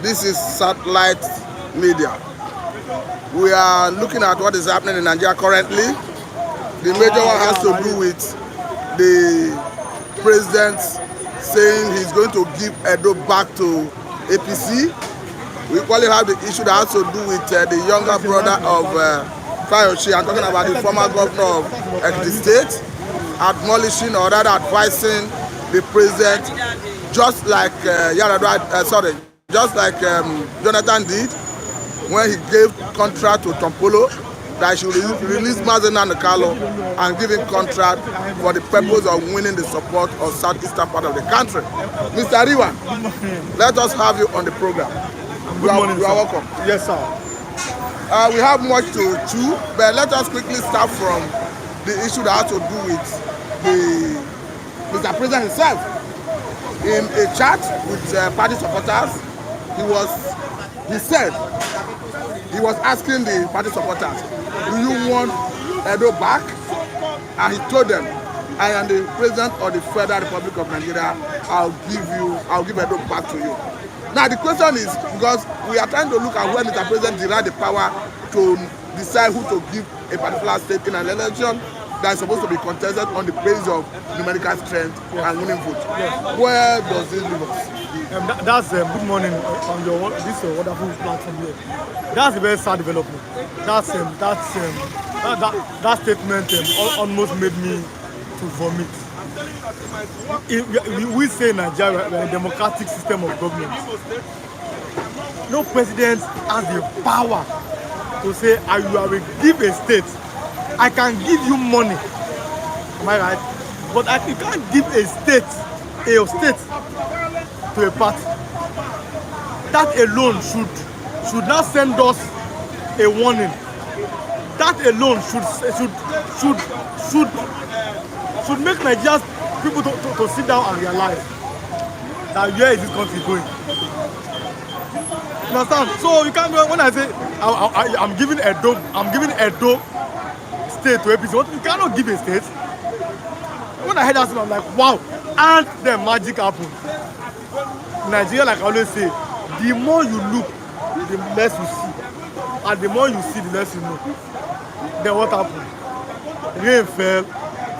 This is satellite media. We are looking at what is happening in Nigeria currently. The major one has to do with the president saying he's going to give Edo back to APC. We equally have the issue that has to do with the younger brother of Fayose. I'm talking about the former governor of the state, admonishing or rather advising the president, just like Jonathan did when he gave contract to Tompolo, that he should release Nnamdi Kanu and give him contract for the purpose of winning the support of southeastern part of the country. Mr. Riwan, let us have you on the program. You are welcome. Yes, sir. We have much to chew, but let us quickly start from the issue that has to do with Mr. President himself. In a chat with party supporters, he said he was asking the party supporters, do you want Edo back? And he told them, I am the president of the Federal Republic of Nigeria. I'll give Edo back to you. Now the question is, because we are trying to look at when Mr. President derived the power to decide who to give a particular state in an election that is supposed to be contested on the basis of numerical strength and winning vote. Yes. Where does this leave us? That's good morning on your this wonderful platform here. That's a very sad development. That statement almost made me to vomit. We say in Nigeria we are a democratic system of government. No president has the power to say, I will give a state. I can give you money. Am I right? But you can't give a state to a party. That alone should not send us a warning. That alone should make Nigerian people to sit down and realize that where is this country going. You understand? So you can't go when I say I'm giving Edo state to APC. You cannot give a state. When I heard that, I'm like, wow, and the magic happened. Nigeria, like I always say, the more you look, the less you see, and the more you see, the less you know. Then what happened? Rain fell,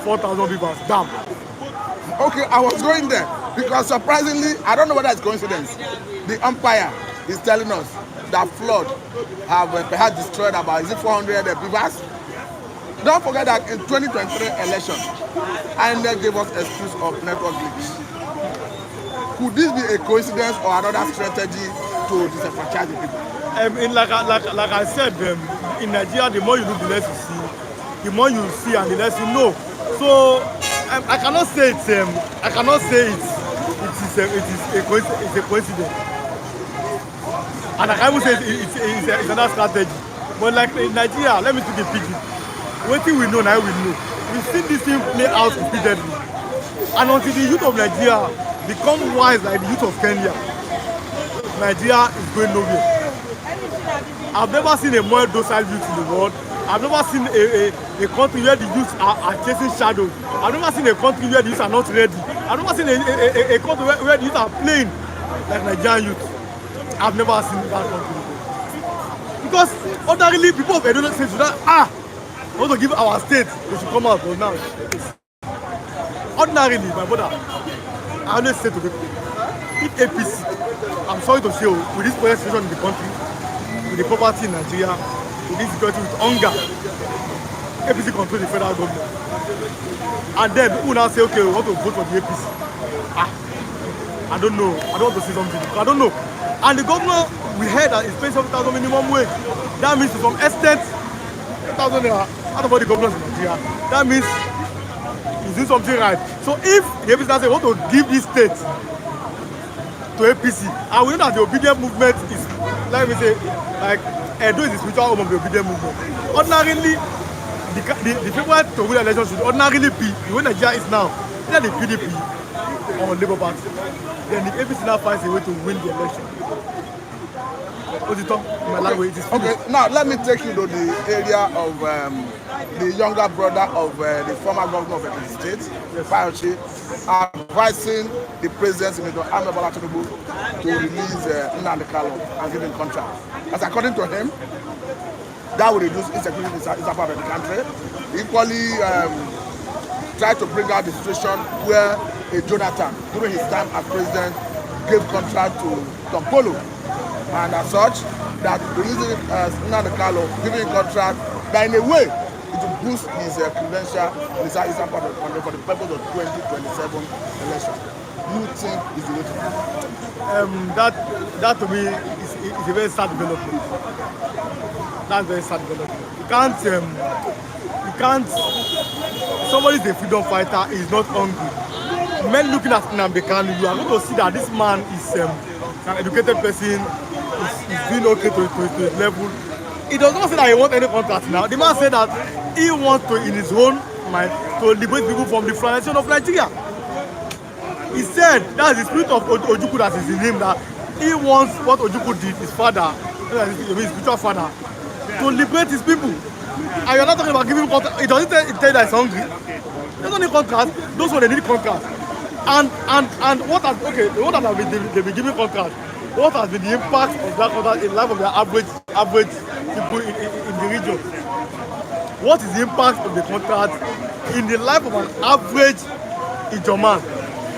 4,000 people damn. Okay, I was going there because surprisingly, I don't know whether it's coincidence. The umpire is telling us that flood have perhaps destroyed about 400 beavers. Don't forget that in 2023 election, INEC gave us excuse of network glitch. Could this be a coincidence or another strategy to disenfranchise the people? Like I said, in Nigeria, the more you look, the less you see. The more you see and the less you know. So I cannot say it's a coincidence. And I can't even say it's another strategy. But like in Nigeria, let me take a picture. One thing we know now, we know. We've seen this thing play out repeatedly. And until the youth of Nigeria become wise like the youth of Kenya, Nigeria is going nowhere. I've never seen a more docile youth in the world. I've never seen a country where the youth are chasing shadows. I've never seen a country where the youth are not ready. I've never seen a country where the youth are playing like Nigerian youth. I've never seen that country. Because ordinarily people of Edo say to that, we want to give our state, they should come out. But now, ordinarily, my brother, I always say to people, if APC, I'm sorry to say, with this present situation in the country, with the poverty in Nigeria, with this security, with hunger, APC controls the federal government. And then people now say, okay, we want to vote for the APC. I don't know. I don't want to say something. I don't know. And the governor, we heard that it's paying 7,000 minimum wage. That means to some extent, 10,000 naira out of all the governors in Nigeria. That means he's doing something right. So if the APC now say, want to give this state to APC, and we know that the obedient movement is, let me say, like, Edo is the spiritual home of the obedient movement. Ordinarily, the people to win the election should ordinarily be, the way Nigeria is now, either the PDP or Labour Party. Then the APC now finds a way to win the election. in my language, it is finished. Okay, now let me take you to the area of the younger brother of the former governor of the state, Fayose, advising the president, Tinnubu, to release Nnamdi Kanu and give him contract. As according to him, that will reduce insecurity in that part of the country. Equally, try to bring out the situation where Jonathan, during his time as president, gave contract to Tompolo, and as such, that releasing Nnamdi Kanu, giving him contract, that in a way, it will boost his credential in the southeastern part of the country for the purpose of 2027 election. Do you think is the way to go? That to me is a very sad development. That's very sad development. You can't. Somebody is a freedom fighter, is not hungry. Men looking at Nnamdi Kanu, you are going to see that this man is an educated person, is doing okay to his level. He does not say that he wants any contract now. The man said that he wants to, in his own mind, to liberate people from the fragmentation of Nigeria. He said that's the spirit of Ojukwu that is in him, that he wants what Ojukwu did, his father, his spiritual father, to liberate his people. And you're not talking about giving contract. It doesn't tell you that he's hungry. There's no need contract. Those ones, they need contract. And what has they've been giving contract? What has been the impact of that contract in the life of the average people in the region? What is the impact of the contract in the life of an average Ijoman,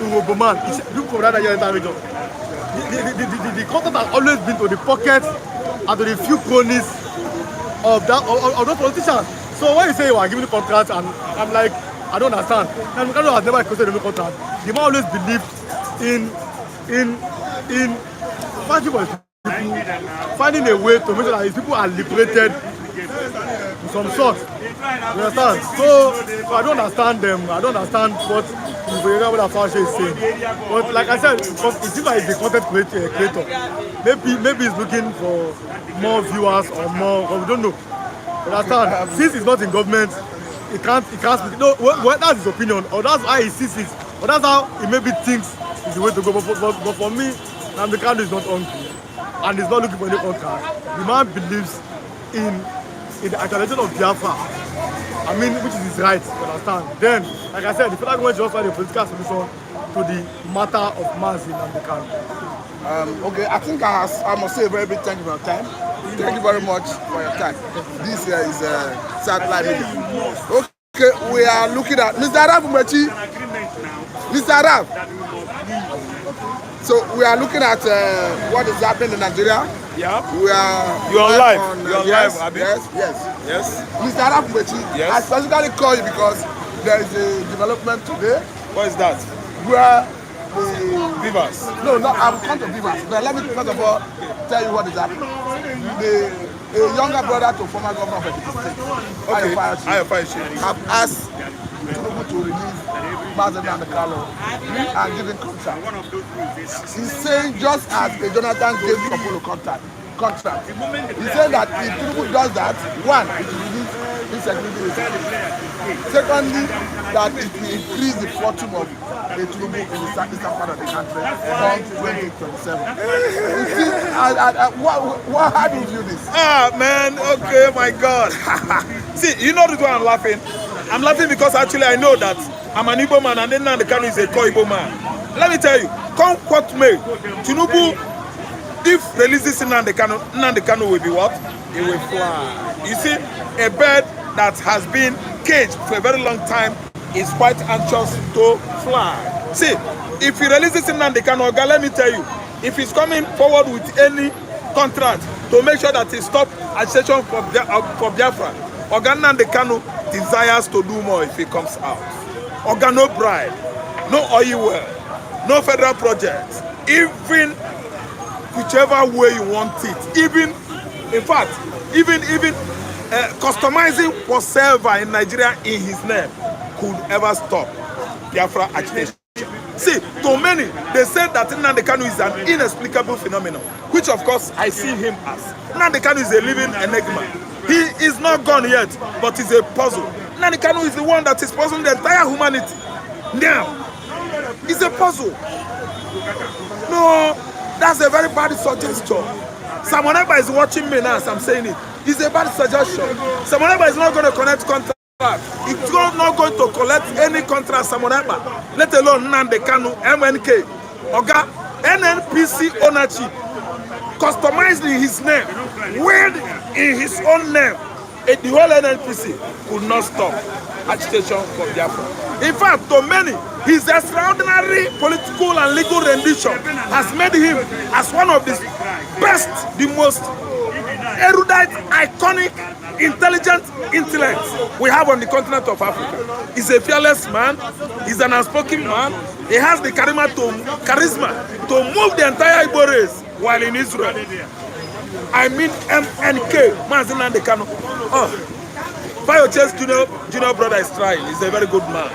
Urobo man, people from that Nigerian region? The contract has always been to the pockets and to the few cronies of those politicians. So when you say you are giving the contract, and I'm like, I don't understand. And Kanu has never requested a contract. The man always believed in fighting for his people, finding a way to make sure that his people are liberated in some sort. You understand? So I don't understand them. I don't understand what Fayose is saying. But like I said, it seems like he's a content creator. Maybe he's looking for more viewers or more. We don't know. You understand? Since he's not in government, he can't speak. No, that's his opinion, or that's how he sees it, or that's how he maybe thinks is the way to go. But for me, Nnamdi Kanu is not hungry, and he's not looking for any contract. The man believes in the actualization of Biafra. I mean, which is his right, you understand? Then, like I said, the federal government just find a political solution to the matter of mass in Nnamdi Kanu. Okay, I think I must say a very big thank you for your time. Thank you very much for your time. This here is satellite media. Okay, we are looking at Mr. Arab Umechi. Mr. Arab. So we are looking at what is happening in Nigeria. Yeah. We are. You're live. You're live, Abi. Yes. Mr. Arab Umechi. Yes. I specifically call you because there is a development today. What is that? Where Vivas. No, I'm come to Vivas. But let me first of all tell you what is happening. A younger brother to former governor of the state, Fayose, have asked Tinnubu to release Nnamdi Kanu and give him contract. He's saying just as Jonathan gave Tompolo contract. He said that if Tinnubu does that, one, it will release insecurity. Secondly, that it will increase the fortune of Tinnubu in the southeastern part of the country on 2027. You see, how do you view this? Man, okay, my God. See, you know the reason I'm laughing? I'm laughing because actually I know that I'm an Igbo man and then Nnamdi Kanu is a Igbo man. Let me tell you, come what may, Tinnubu, if releases Nnamdi Kanu will be what? It will fly. You see, a bird that has been caged for a very long time is quite anxious to fly. See, if he releases Nnamdi Kanu, let me tell you, if he's coming forward with any contract to make sure that he stops agitation for Biafra, Nnamdi Kanu desires to do more if he comes out. No bribe, no oil well, no federal projects, even whichever way you want it. Even, in fact, even customizing whatsoever in Nigeria in his name could ever stop Biafra agitation. See, to many, they said that Nnamdi Kanu is an inexplicable phenomenon, which of course I see him as. Nnamdi Kanu is a living enigma. He is not gone yet, but he's a puzzle. Nnamdi Kanu is the one that is puzzling the entire humanity. Now, it's a puzzle. No, that's a very bad suggestion. Samoneba is watching me now as I'm saying it. It's a bad suggestion. Samoneba is not going to connect contract. It's not going to collect any contract, Samoneba, let alone Nnamdi Kanu, MNK. Oga, NNPC ownership, customized in his name, weird in his own name. The whole NNPC could not stop agitation for Biafra. In fact, to many, his extraordinary political and legal rendition has made him as one of the best, the most erudite, iconic, intelligent intellects we have on the continent of Africa. He's a fearless man. He's an unspoken man. He has the charisma to move the entire Igbo race while in Israel. I mean MNK, Nnamdi Kanu. Oh, Fayose's junior brother is trying. He's a very good man.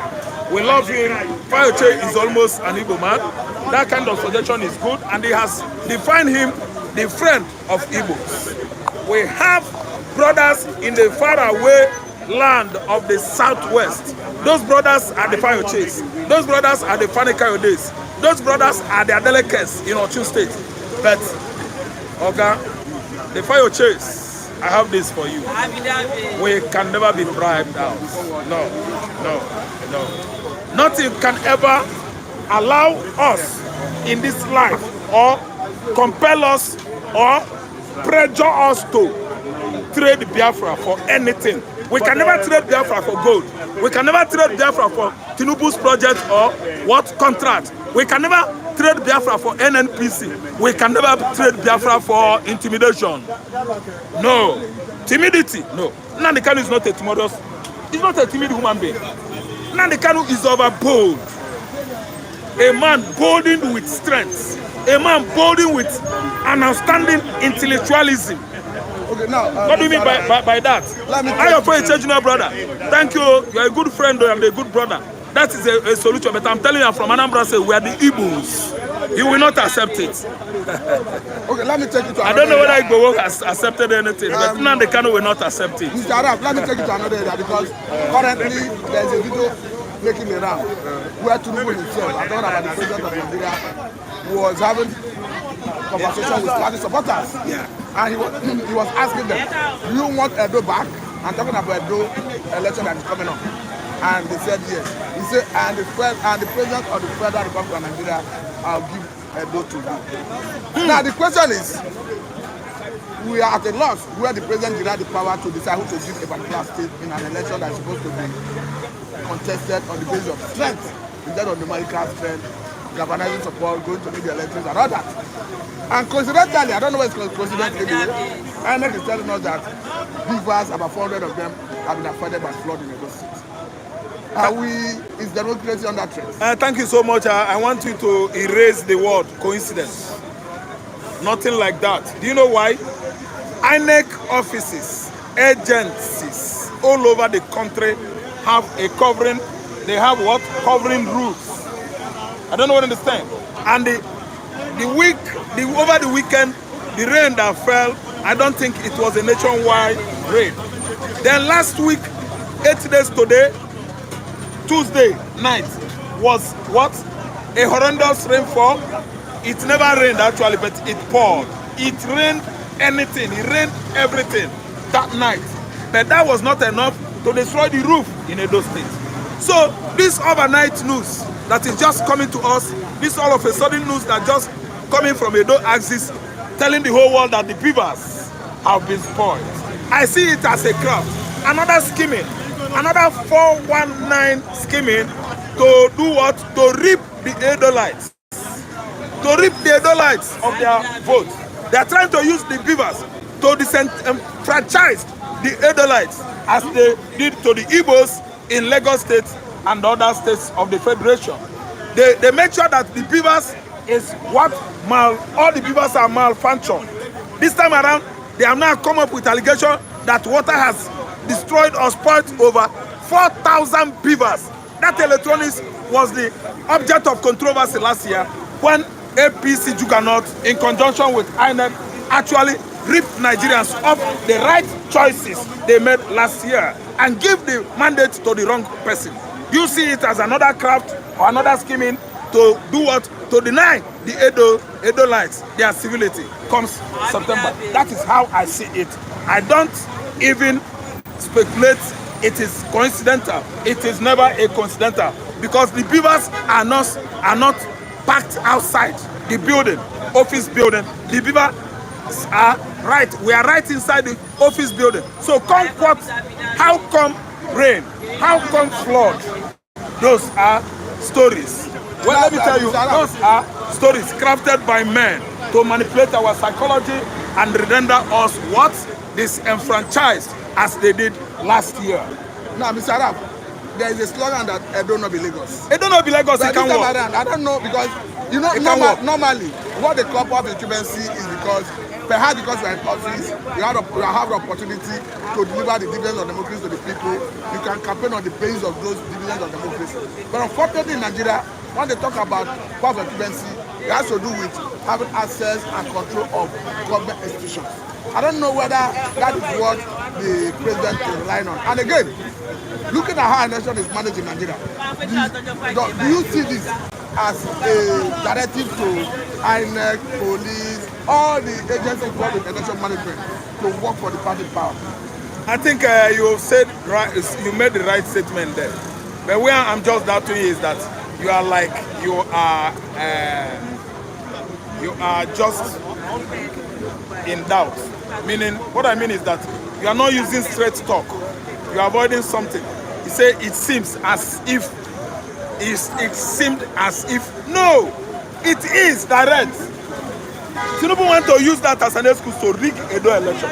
We love him. Fayose is almost an Igbo man. That kind of suggestion is good, and he has defined him the friend of Igbos. We have brothers in the faraway land of the southwest. Those brothers are the Fayoses. Those brothers are the Fani Kayodes. Those brothers are the Adelekes in Osun State. But, Oga, the Fayoses, I have this for you. We can never be bribed out. No. Nothing can ever allow us in this life or compel us or pressure us to trade Biafra for anything. We can never trade Biafra for gold. We can never trade Biafra for Tinnubu's project or what contract. We can never trade Biafra for NNPC. We can never trade Biafra for intimidation. No. Timidity. No. Nnamdi Kanu is not a timorous. He's not a timid human being. Nnamdi Kanu is overbold. A man bolding with strength. A man bolding with an outstanding intellectualism. Okay, now, what do you mean by that? I am for a junior brother. Thank you. You are a good friend and a good brother. That is a solution. But I'm telling you, from Anambra, say we are the Igbos. You will not accept it. Okay, let me take you to another I don't know whether Igbo has accepted anything, but Nnamdi Kanu will not accept it. Mr. Arab, let me take you to another area because currently there is a video making the round where Tinnubu himself, I'm talking about the president of Nigeria, was having conversation with party supporters. Yeah. And he was asking them, do you want Edo back? I'm talking about Edo election that is coming up. And they said yes. He said, and the president of the Federal Republic of Nigeria, I'll give Edo to you. Now the question is, we are at a loss where the president did have the power to decide who to give a particular state in an election that is supposed to be contested on the basis of strength instead of numerical strength, galvanizing support, going to meet the elections and all that. And coincidentally, I don't know where it's coincidentally, INEC is telling us that beavers, about 400 of them, have been affected by flood in Edo State. Is democracy on that trend? Thank you so much. I want you to erase the word coincidence. Nothing like that. Do you know why? INEC offices, agencies all over the country have a covering. They have what? Covering roofs. I don't know what to understand. And over the weekend, the rain that fell, I don't think it was a nationwide rain. Then last week, 8 days today, Tuesday night was what? A horrendous rainfall. It never rained actually, but it poured. It rained anything. It rained everything that night. But that was not enough to destroy the roof in Edo State. So this overnight news that is just coming to us, this all of a sudden news that just coming from Edo axis, telling the whole world that the beavers have been spoiled. I see it as a craft. Another scheming. Another 419 scheming to do what? To reap the Edolites. To reap the Edolites of their vote. They are trying to use the beavers to disenfranchise the Edolites as they did to the Igbos in Lagos State and other states of the Federation. They make sure that the beavers is what? All the beavers are malfunctioned. This time around, they have now come up with allegation that water has destroyed or spoiled over 4,000 beavers. That electronics was the object of controversy last year when APC juggernaut, in conjunction with INEC, actually ripped Nigerians of the right choices they made last year and give the mandate to the wrong person. You see it as another craft or another scheming to do what? To deny the Edo lights, their civility comes September. That is how I see it. I don't even speculate it is coincidental. It is never a coincidental because the beavers are not packed outside the building, office building. The beavers are right. We are right inside the office building. So come what? How come rain? How come flood? Those are stories. Well, let me tell you, those are stories crafted by men to manipulate our psychology and render us what? Disenfranchised as they did last year. Now, Mr. Arab, there is a slogan that Edo no be Lagos. Edo no be Lagos, it can work. I don't know because, you know, normally what the club of incumbency is because perhaps because we are in office, you have the opportunity to deliver the dividends of democracy to the people. You can campaign on the basis of those dividends of democracy. But unfortunately in Nigeria, when they talk about power of incumbency, it has to do with having access and control of government institutions. I don't know whether that is what the president is relying on. And again, looking at how an election is managed in Nigeria, do you see this as a directive to INEC, police, all the agencies involved in election management to work for the party power? I think you said right. You made the right statement there. But where I'm just doubting is that you are just in doubt. Meaning, what I mean is that you are not using straight talk. You are avoiding something. You say it seems as if. It seemed as if. No, it is direct. Tinubu want to use that as an excuse to rig Edo election.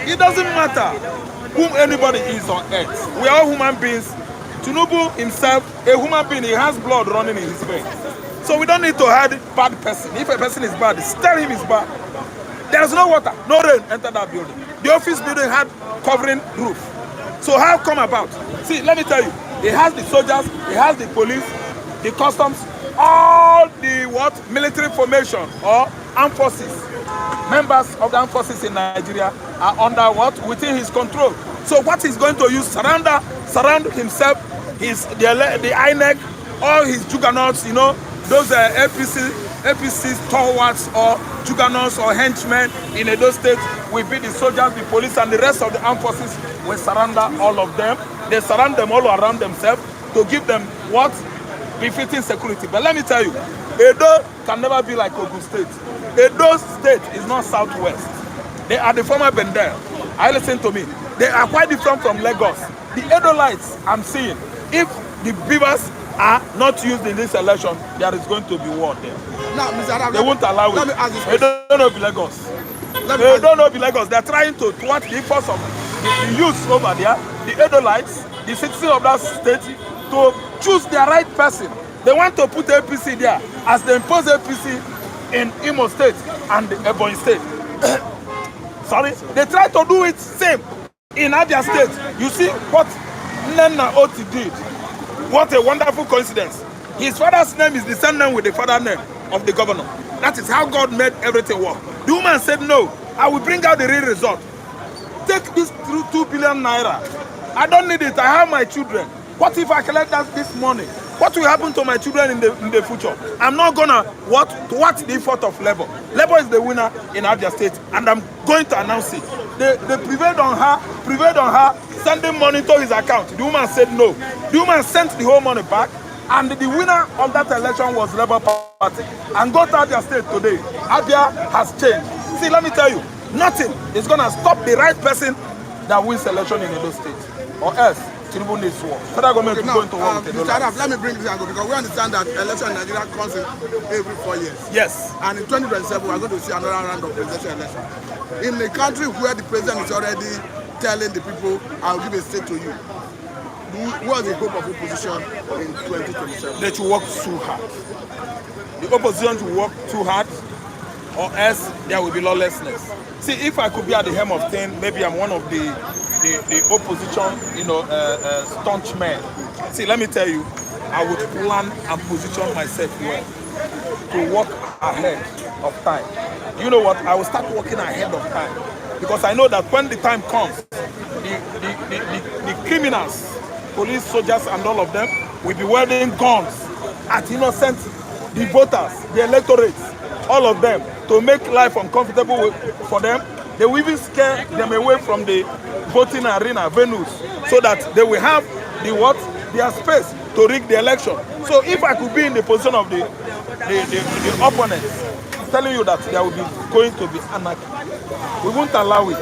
It doesn't matter whom anybody is on earth. We are all human beings. Tinubu himself, a human being, he has blood running in his veins. So we don't need to hide bad person. If a person is bad, tell him he's bad. There's no water, no rain enter that building. The office building had covering roof. So how come about? See, let me tell you, he has the soldiers, he has the police, the customs, all the military formation or armed forces. Members of the armed forces in Nigeria are under within his control. So what he's going to use, surround himself, the INEC, all his juggernauts, you know, those APC stalwarts or juggernauts or henchmen in Edo State will be the soldiers, the police, and the rest of the armed forces will surrender all of them. They surround them all around themselves to give them what? Befitting security. But let me tell you, Edo can never be like Ogun State. Edo State is not southwest. They are the former Bendel. I listen to me. They are quite different from Lagos. The Edolites I'm seeing, if the beavers are not used in this election, there is going to be war there. Now, Mr. Arab, they won't allow let it. me ask this They don't know Lagos. They don't know Lagos. They're trying to thwart the efforts of the youths over there, the Edolites, the citizens of that state, to choose their right person. They want to put APC there as they impose APC in Imo State and Ebonyi State. Sorry, they try to do it same in Abia State. You see what Nnamdi Kanu did. What a wonderful coincidence. His father's name is the same name with the father name of the governor. That is how God made everything work. The woman said, no, I will bring out the real result. Take this 2 billion naira. I don't need it. I have my children. What if I collect that this morning? What will happen to my children in the future? I'm not gonna what the effort of Labour. Labour is the winner in Abia State, and I'm going to announce it. They prevailed on her, sending money to his account. The woman said no. The woman sent the whole money back, and the winner of that election was Labour Party. And go to Abia State today. Abia has changed. See, let me tell you, nothing is gonna stop the right person that wins election in Edo State, or else Tinnubu needs war. Federal government is going to war with Edo. Let me bring this angle because we understand that election in Nigeria comes in every 4 years. Yes. And in 2027, we are going to see another round of presidential election. In a country where the president is already telling the people, I'll give a state to you. What is the hope of opposition in 2027? They should work too hard. The opposition should work too hard, or else there will be lawlessness. See, if I could be at the helm of things, maybe I'm one of the opposition, staunch men. See, let me tell you, I would plan and position myself well to work ahead of time. You know what? I will start working ahead of time because I know that when the time comes, the criminals, police, soldiers, and all of them will be wielding guns at innocent the voters, the electorates, all of them, to make life uncomfortable for them. They will even scare them away from the voting arena venues so that they will have their space to rig the election. So if I could be in the position of the opponents, telling you that there will be going to be anarchy, we won't allow it.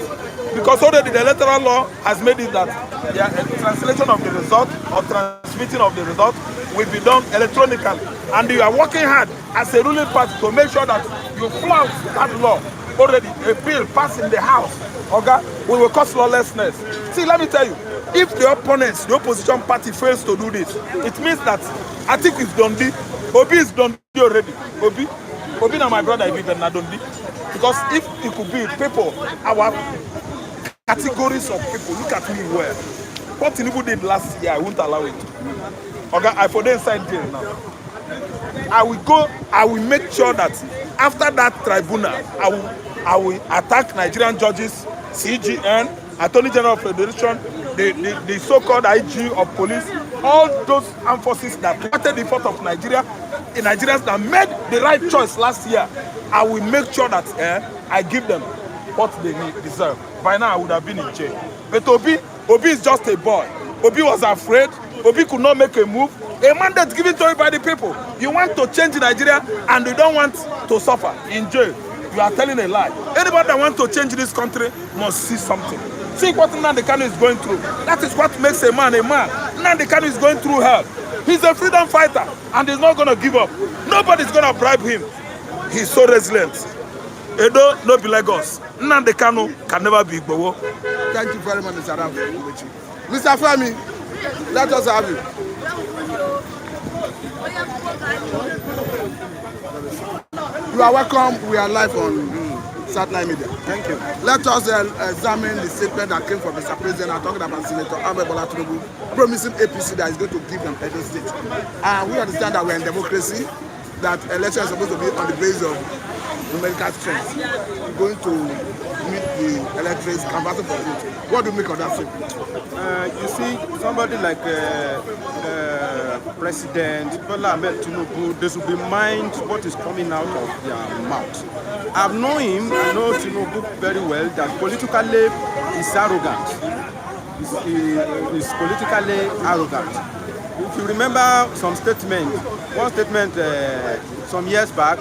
Because already the electoral law has made it that the translation of the result or transmitting of the result will be done electronically. And you are working hard as a ruling party to make sure that you flout that law. Already a bill passed in the House, okay, we will cause lawlessness. See, let me tell you, if the opponents, the opposition party fails to do this, it means that I think it's Dondi. Obi is Dondi already. Obi now my brother, I believe not Dondi. Because if it could be people, our categories of people, look at me well. What Tinnubu did last year, I won't allow it. Okay, I for the inside jail now. I will make sure that after that tribunal, I will attack Nigerian judges, CGN, Attorney General of Federation, the so-called IG of police, all those armed forces that protected the fort of Nigeria, the Nigerians that made the right choice last year. I will make sure that I give them what they deserve. By now, I would have been in jail. But Obi is just a boy. Obi was afraid. Obi could not make a move. A mandate given to you by the people. You want to change Nigeria and you don't want to suffer in jail. You are telling a lie. Anybody that wants to change this country must see something. See what Nnamdi Kanu is going through. That is what makes a man a man. Nnamdi Kanu is going through hell. He's a freedom fighter and he's not going to give up. Nobody's going to bribe him. He's so resilient. Edo no be Lagos. Nnamdi Kanu can never be Igbowo. Thank you very much, Mr. Ram. Mr. Femi, let us have you. You are welcome. We are live on Satellite Media. Thank you. Let us examine the statement that came from Mr. President. I'm talking about Senator Bola Tinnubu promising APC that is going to give them Edo State. And we understand that we are in democracy, that election is supposed to be on the basis of numerical strength. We're going to meet the electorates canvassing for vote. What do you make of that statement? You see, somebody like President Bola Ahmed Tinubu, they should be mind what is coming out of their mouth. I've known him, I know Tinubu very well, that politically he's arrogant. He's politically arrogant. If you remember some statement, one statement some years back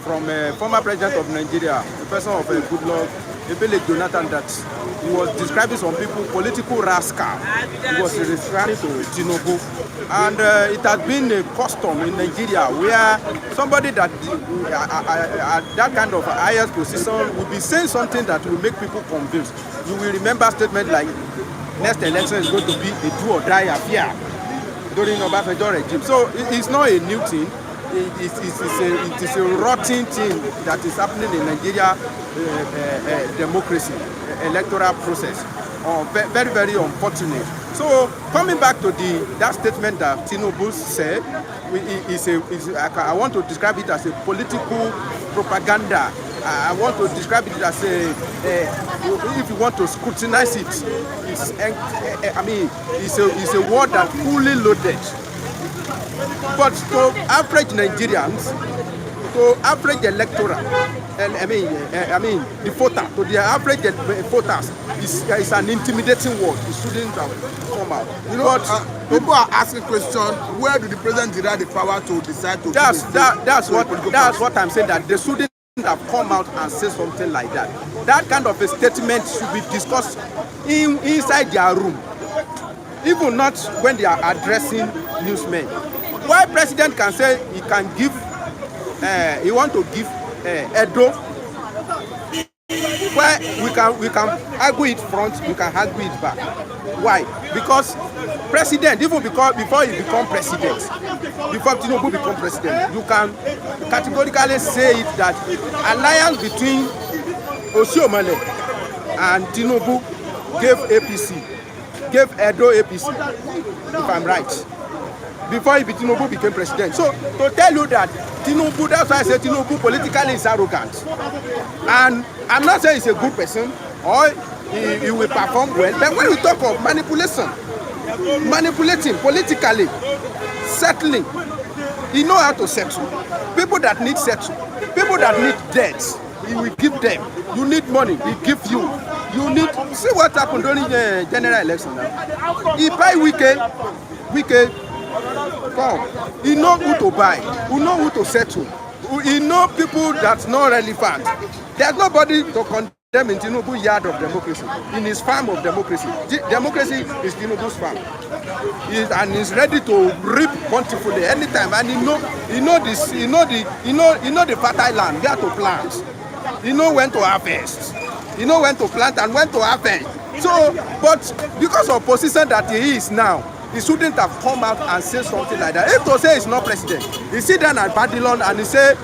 from a former president of Nigeria, the person of Goodluck, Ebele Jonathan, that he was describing some people political rascal. He was referring to Tinubu. And it has been a custom in Nigeria where somebody that at that kind of highest position will be saying something that will make people confused. You will remember statements like next election is going to be a do or die affair during Obasanjo regime. So it's not a new thing. It is a rotten thing that is happening in Nigeria democracy, electoral process. Very, very unfortunate. So coming back to that statement that Tinnubu said, I want to describe it as a political propaganda. I want to describe it as if you want to scrutinize it, it's a word that fully loaded. But to average Nigerians, to average electoral, the voter, to the average voters, is an intimidating word. It shouldn't have come out. You know, people are asking questions. Where do the president derive the power to decide to? That's what I'm saying. That they shouldn't have come out and say something like that. That kind of a statement should be discussed inside their room, even not when they are addressing newsmen. Why president can say he can give, he want to give Edo, where we can argue it front, we can argue it back. Why? Because president, even before he become president, before Tinnubu become president, you can categorically say it that alliance between Oshiomhole and Tinnubu gave Edo APC, if I'm right, before Tinnubu became president. So to tell you that Tinnubu, that's why I say Tinnubu politically is arrogant. And I'm not saying he's a good person or he will perform well, but when we talk of manipulating politically, settling, he knows how to settle. People that need settle, people that need debt, he will give them. You need money, he give you. You need, see what happened during the general election now. He buy Wike, come. He know who to buy, he know who to settle. He know people that's not relevant. There's nobody to condemn in Tinnubu yard of democracy, in his farm of democracy. Democracy is Tinnubu's farm. And he's ready to reap bountifully anytime. And he know the fertile land where to plant. He know when to harvest. He know when to plant and when to harvest. So, but because of position that he is now, he shouldn't have come out and said something like that. If to say he's not president, he sit down at Babylon and he say,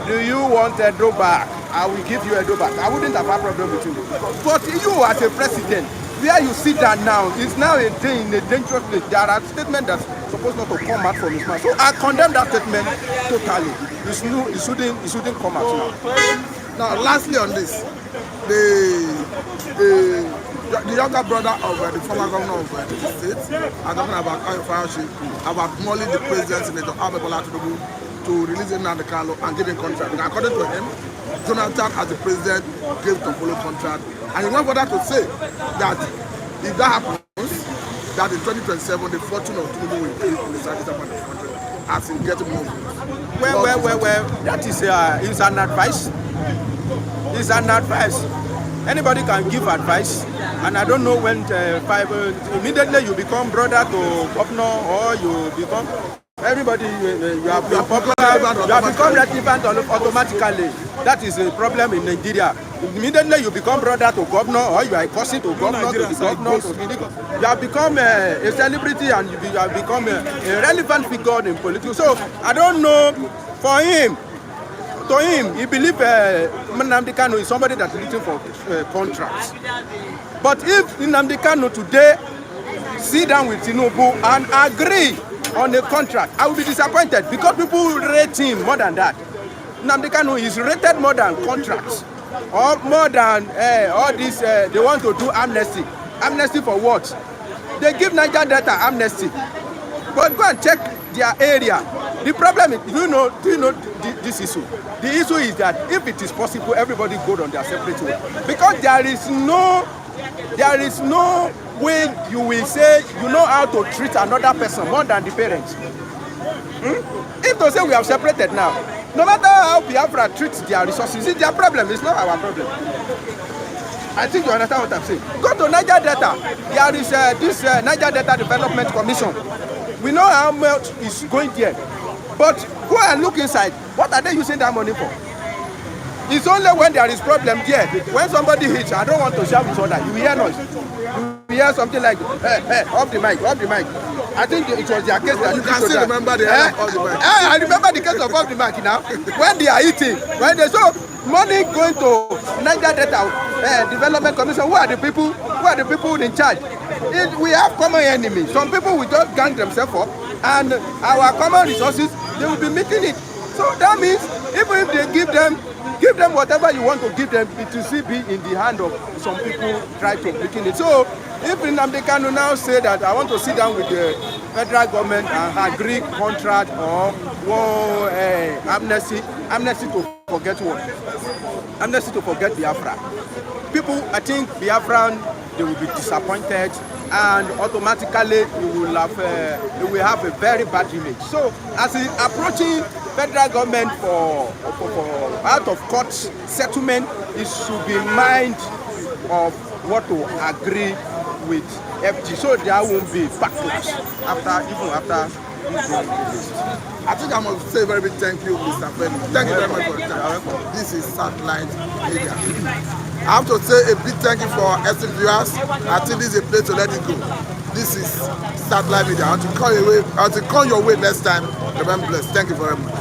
do you want Edo back? I will give you Edo back. I wouldn't have a problem with you. But you as a president, where you sit down now, is now in a dangerous place. There are statements that's supposed not to come out from his mouth. So I condemn that statement totally. It shouldn't come out now. Now, lastly on this, the younger brother of the former governor of the state, I'm talking about Fayose, about mulling the president, Senator Tinnubu, to release Nnamdi Kanu and give him contract. And according to him, Jonathan, as the president, gave Tompolo contract. And he went further to say that if that happens, that in 2027, the fortune of Tinnubu will increase in the southeast part of the country as he gets more votes. Well, that is an advice. It's an advice. Anybody can give advice, and I don't know when immediately you become brother to governor, or you become everybody. You have become popular. You have become relevant automatically. That is a problem in Nigeria. Immediately you become brother to governor, or you are a cousin to governor, you have become a celebrity, and you have become a relevant figure in politics. So I don't know for him. To him, he believes Nnamdi Kanu is somebody that's looking for contracts. But if Nnamdi Kanu today sit down with Tinnubu and agree on a contract, I will be disappointed because people will rate him more than that. Nnamdi Kanu is rated more than contracts, or more than all this. They want to do amnesty. Amnesty for what? They give Niger Delta amnesty, but go and check their area. The problem is, do you know this issue? The issue is that if it is possible, everybody go on their separate way. Because there is no way you will say you know how to treat another person more than the parents. If they say we have separated now, no matter how Biafra treats their resources, it's their problem, it's not our problem. I think you understand what I'm saying. Go to Niger Delta. There is this Niger Delta Development Commission. We know how much is going there. But go and look inside. What are they using that money for? It's only when there is problem there. When somebody hits, I don't want to shout with other. You hear noise. You hear something like, hey, off the mic, off the mic. I think it was their case that you can still remember the off the mic. I remember the case of off the mic now. When they are eating, when they saw money going to Niger Delta Development Commission, who are the people? Who are the people in charge? We have common enemies. Some people will just gang themselves up, and our common resources, they will be meeting it. So that means even if they give them whatever you want to give them, it will still be in the hand of some people try to making it. So if Nnamdi Kanu now say that I want to sit down with the federal government and agree contract or amnesty to forget what? Amnesty to forget Biafra. People, I think Biafran, they will be disappointed, and automatically you will have a very bad image. So as he approaching federal government for out of court settlement, it should be mind of what to agree with FG, so there won't be backlash even after this being released. I think I must say a very big thank you, Mr. Femi. Thank you very much for your time. This is Satellite Media. I have to say a big thank you for our esteemed viewers. I think this is a place to let it go. This is Satellite Media. I want to call your way next time. Remember, blessed. Thank you very much.